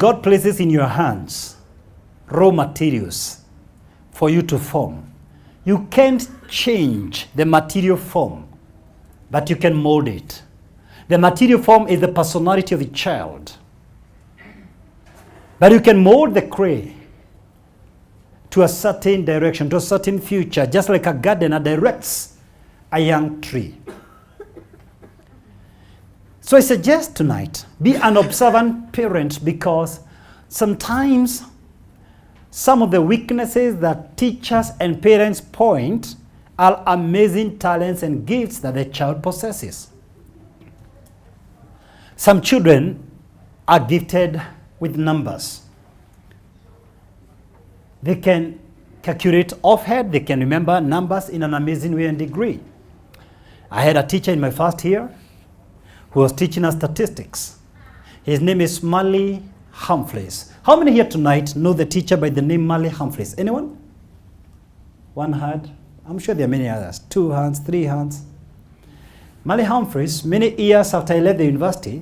God places in your hands raw materials for you to form, you can't change the material form, but you can mold it. The material form is the personality of the child. But you can mold the clay to a certain direction, to a certain future, just like a gardener directs a young tree. So I suggest tonight, be an observant parent, because sometimes some of the weaknesses that teachers and parents point are amazing talents and gifts that the child possesses. Some children are gifted with numbers. They can calculate offhand, they can remember numbers in an amazing way and degree. I had a teacher in my first year who was teaching us statistics. His name is Marley Humphreys. How many here tonight know the teacher by the name Marley Humphreys? Anyone? One hand? I'm sure there are many others. 2 hands, 3 hands. Marley Humphreys, many years after I left the university,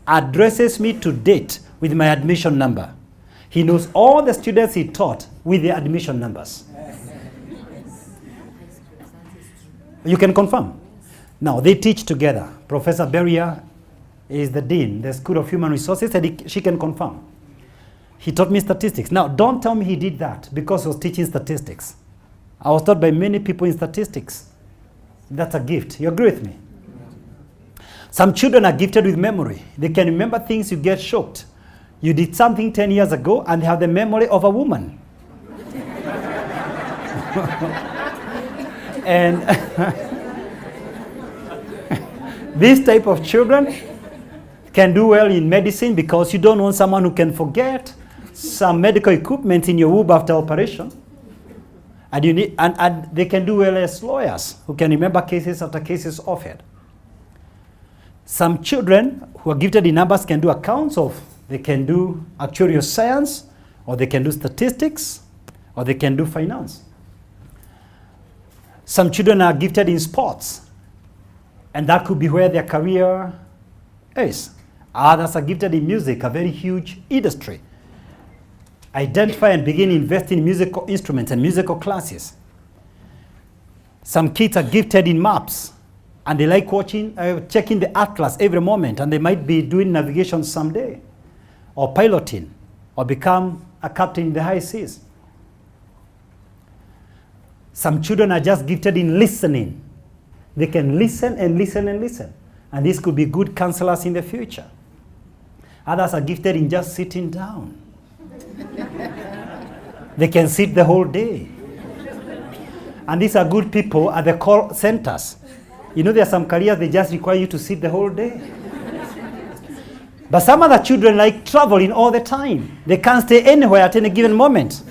addresses me to date with my admission number. He knows all the students he taught with their admission numbers. You can confirm. Now, they teach together. Professor Beria is the dean, the School of Human Resources, and she can confirm. He taught me statistics. Now, don't tell me he did that because he was teaching statistics. I was taught by many people in statistics. That's a gift. You agree with me? Some children are gifted with memory. They can remember things. You get shocked. You did something 10 years ago and they have the memory of a woman. And this type of children can do well in medicine because you don't want someone who can forget some medical equipment in your womb after operation. And, you need, and they can do well as lawyers who can remember cases after cases offhand. Some children who are gifted in numbers can do accounts of, they can do actuarial science, or they can do statistics, or they can do finance. Some children are gifted in sports, and that could be where their career is. Others are gifted in music, a very huge industry. Identify and begin investing in musical instruments and musical classes. Some kids are gifted in maps, and they like watching, checking the atlas every moment, and they might be doing navigation someday, or piloting, or become a captain in the high seas. Some children are just gifted in listening. They can listen and listen and listen, and these could be good counselors in the future. Others are gifted in just sitting down. They can sit the whole day. And these are good people at the call centers. You know, there are some careers they just require you to sit the whole day. But some other children like traveling all the time. They can't stay anywhere at any given moment.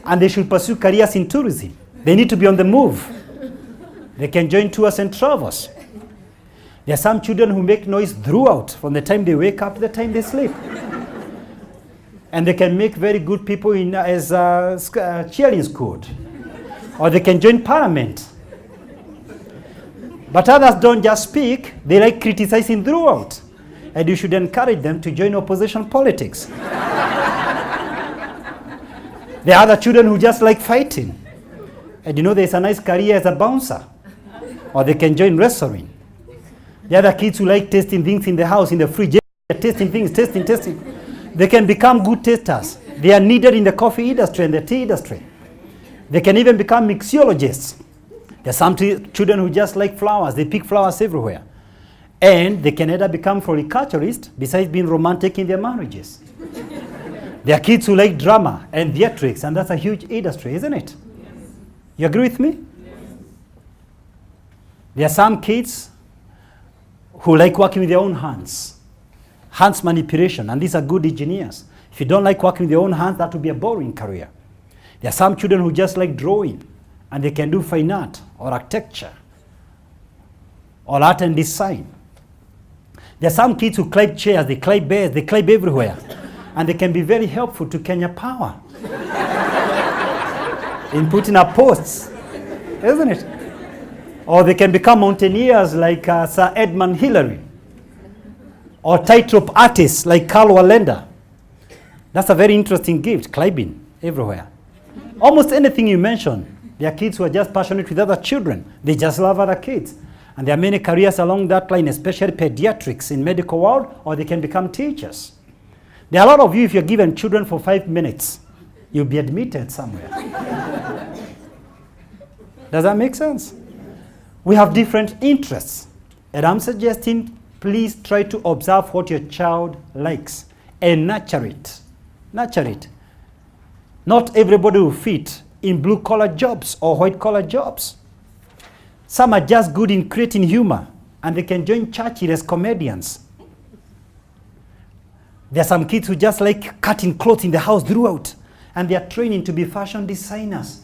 And they should pursue careers in tourism. They need to be on the move. They can join tours and travels. There are some children who make noise throughout, from the time they wake up to the time they sleep. And they can make very good people in as cheering squad. Or they can join parliament. But others don't just speak, they like criticizing throughout. And you should encourage them to join opposition politics. There are other children who just like fighting. And you know, there's a nice career as a bouncer. Or they can join wrestling. The other kids who like tasting things in the house, in the fridge, tasting things, tasting. They can become good tasters. They are needed in the coffee industry and the tea industry. They can even become mixologists. There are some children who just like flowers. They pick flowers everywhere. And they can either become floriculturists besides being romantic in their marriages. There are kids who like drama and theatrics, and that's a huge industry, isn't it? Yes. You agree with me? Yes. There are some kids who like working with their own hands. Hands manipulation, and these are good engineers. If you don't like working with your own hands, that would be a boring career. There are some children who just like drawing, and they can do fine art, or architecture, or art and design. There are some kids who climb chairs, they climb bears, they climb everywhere, and they can be very helpful to Kenya Power in putting up posts, isn't it? Or they can become mountaineers like Sir Edmund Hillary, or tightrope artists like Carl Wallenda. That's a very interesting gift, climbing everywhere. Almost anything you mention, there are kids who are just passionate with other children. They just love other kids. And there are many careers along that line, especially pediatrics in medical world, or they can become teachers. There are a lot of you, if you're given children for 5 minutes, you'll be admitted somewhere. Does that make sense? We have different interests. And I'm suggesting, please try to observe what your child likes and nurture it. Nurture it. Not everybody will fit in blue-collar jobs or white-collar jobs. Some are just good in creating humor, and they can join Churchill as comedians. There are some kids who just like cutting clothes in the house throughout, and they are training to be fashion designers.